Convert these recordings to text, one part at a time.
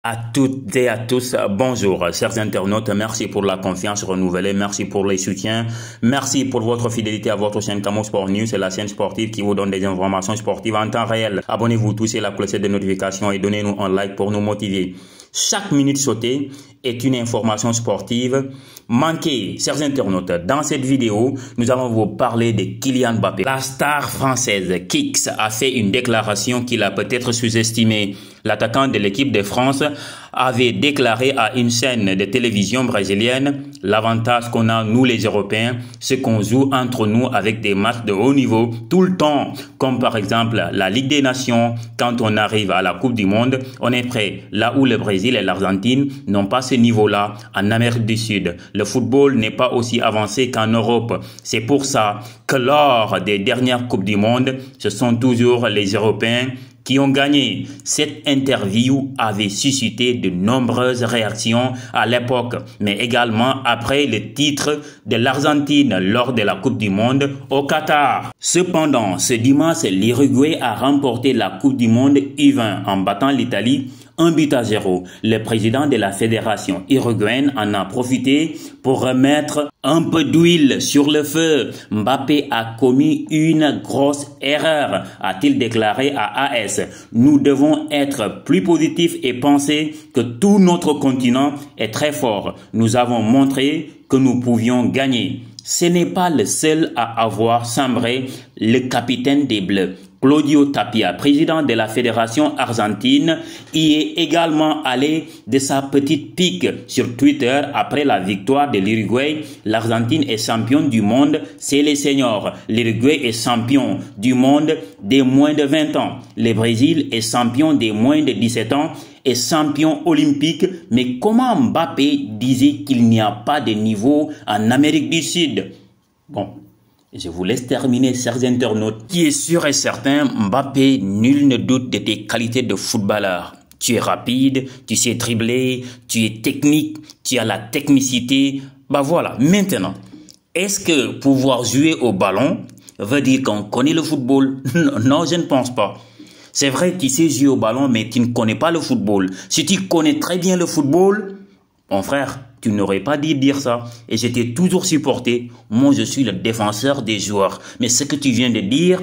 À toutes et à tous, bonjour, chers internautes, merci pour la confiance renouvelée, merci pour les soutiens, merci pour votre fidélité à votre chaîne Camo Sport News, c'est la chaîne sportive qui vous donne des informations sportives en temps réel. Abonnez-vous, touchez la cloche de notification et donnez-nous un like pour nous motiver. Chaque minute sautée est une information sportive manquée. Chers internautes, dans cette vidéo, nous allons vous parler de Kylian Mbappé. La star française Kix a fait une déclaration qu'il a peut-être sous-estimée. L'attaquant de l'équipe de France avait déclaré à une chaîne de télévision brésilienne: l'avantage qu'on a, nous les Européens, c'est qu'on joue entre nous avec des matchs de haut niveau tout le temps, comme par exemple la Ligue des Nations. Quand on arrive à la Coupe du Monde, on est prêt. Là où le Brésil et l'Argentine n'ont pas ce niveau-là en Amérique du Sud. Le football n'est pas aussi avancé qu'en Europe. C'est pour ça que lors des dernières Coupes du Monde, ce sont toujours les Européens qui ont gagné. Cette interview avait suscité de nombreuses réactions à l'époque, mais également après le titre de l'Argentine lors de la Coupe du Monde au Qatar. Cependant, ce dimanche, l'Uruguay a remporté la Coupe du Monde U20 en battant l'Italie 1-0. Le président de la fédération uruguayenne en a profité pour remettre un peu d'huile sur le feu. Mbappé a commis une grosse erreur, a-t-il déclaré à AS. Nous devons être plus positifs et penser que tout notre continent est très fort. Nous avons montré que nous pouvions gagner. Ce n'est pas le seul à avoir sembré le capitaine des Bleus. Claudio Tapia, président de la fédération argentine, y est également allé de sa petite pique sur Twitter après la victoire de l'Uruguay. L'Argentine est championne du monde, c'est les seniors. L'Uruguay est champion du monde des moins de 20 ans. Le Brésil est champion des moins de 17 ans et champion olympique. Mais comment Mbappé disait qu'il n'y a pas de niveau en Amérique du Sud? Bon. Je vous laisse terminer, chers internautes. Qui est sûr et certain, Mbappé, nul ne doute de tes qualités de footballeur. Tu es rapide, tu sais dribbler, tu es technique, tu as la technicité. Bah voilà, maintenant, est-ce que pouvoir jouer au ballon veut dire qu'on connaît le football? Non, je ne pense pas. C'est vrai, tu sais jouer au ballon, mais tu ne connais pas le football. Si tu connais très bien le football, mon frère, tu n'aurais pas dû dire ça. Et j'étais toujours supporté. Moi, je suis le défenseur des joueurs. Mais ce que tu viens de dire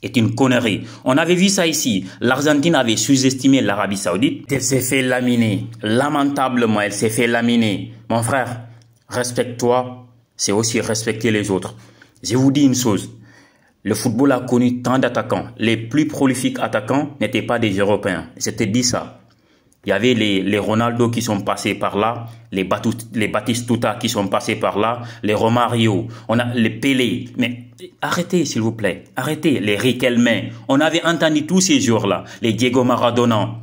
est une connerie. On avait vu ça ici. L'Argentine avait sous-estimé l'Arabie Saoudite. Elle s'est fait laminer. Lamentablement, elle s'est fait laminer. Mon frère, respecte-toi. C'est aussi respecter les autres. Je vous dis une chose. Le football a connu tant d'attaquants. Les plus prolifiques attaquants n'étaient pas des Européens. Je te dis ça. Il y avait les Ronaldo qui sont passés par là, les Batistuta qui sont passés par là, les Romario, on a les Pelé. Mais arrêtez s'il vous plaît, arrêtez, les Riquelme. On avait entendu tous ces jours-là, les Diego Maradona.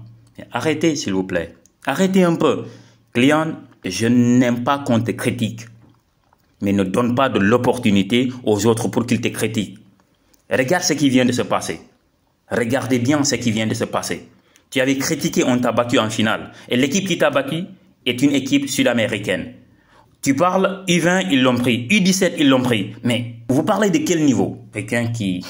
Arrêtez s'il vous plaît, arrêtez un peu. Kylian, je n'aime pas qu'on te critique, mais ne donne pas de l'opportunité aux autres pour qu'ils te critiquent. Regarde ce qui vient de se passer. Regardez bien ce qui vient de se passer. Tu avais critiqué, on t'a battu en finale. Et l'équipe qui t'a battu est une équipe sud-américaine. Tu parles U20, ils l'ont pris. U17, ils l'ont pris. Mais vous parlez de quel niveau? Quelqu'un qui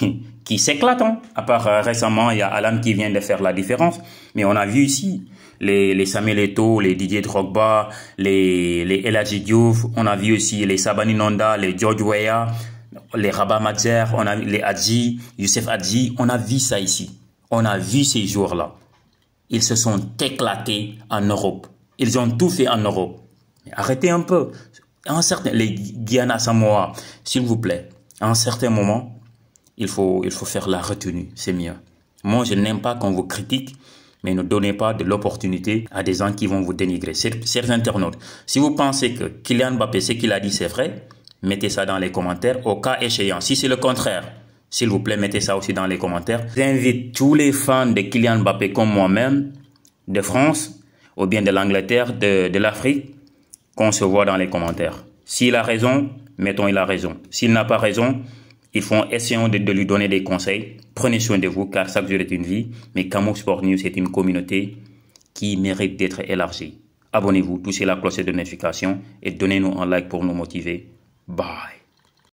s'éclate. Hein? À part récemment, il y a Alan qui vient de faire la différence. Mais on a vu ici les Samuel Eto'o, les Didier Drogba, les El Hadji Diouf. On a vu aussi les Sabani Nonda, les George Weah, les Rabat Majer, on a les Hadji, Youssef Hadji. On a vu ça ici. On a vu ces jours-là. Ils se sont éclatés en Europe. Ils ont tout fait en Europe. Arrêtez un peu. Les Guyana Samoa, s'il vous plaît, à un certain moment, il faut faire la retenue. C'est mieux. Moi, je n'aime pas qu'on vous critique, mais ne donnez pas de l'opportunité à des gens qui vont vous dénigrer. Chers internautes, si vous pensez que Kylian Mbappé, ce qu'il a dit, c'est vrai, mettez ça dans les commentaires. Au cas échéant, si c'est le contraire, s'il vous plaît, mettez ça aussi dans les commentaires. J'invite tous les fans de Kylian Mbappé comme moi-même, de France, ou bien de l'Angleterre, de l'Afrique, qu'on se voit dans les commentaires. S'il a raison, mettons il a raison. S'il n'a pas raison, essayons de lui donner des conseils. Prenez soin de vous, car chaque jour est une vie. Mais Camo Sport News est une communauté qui mérite d'être élargie. Abonnez-vous, touchez la cloche de notification et donnez-nous un like pour nous motiver. Bye.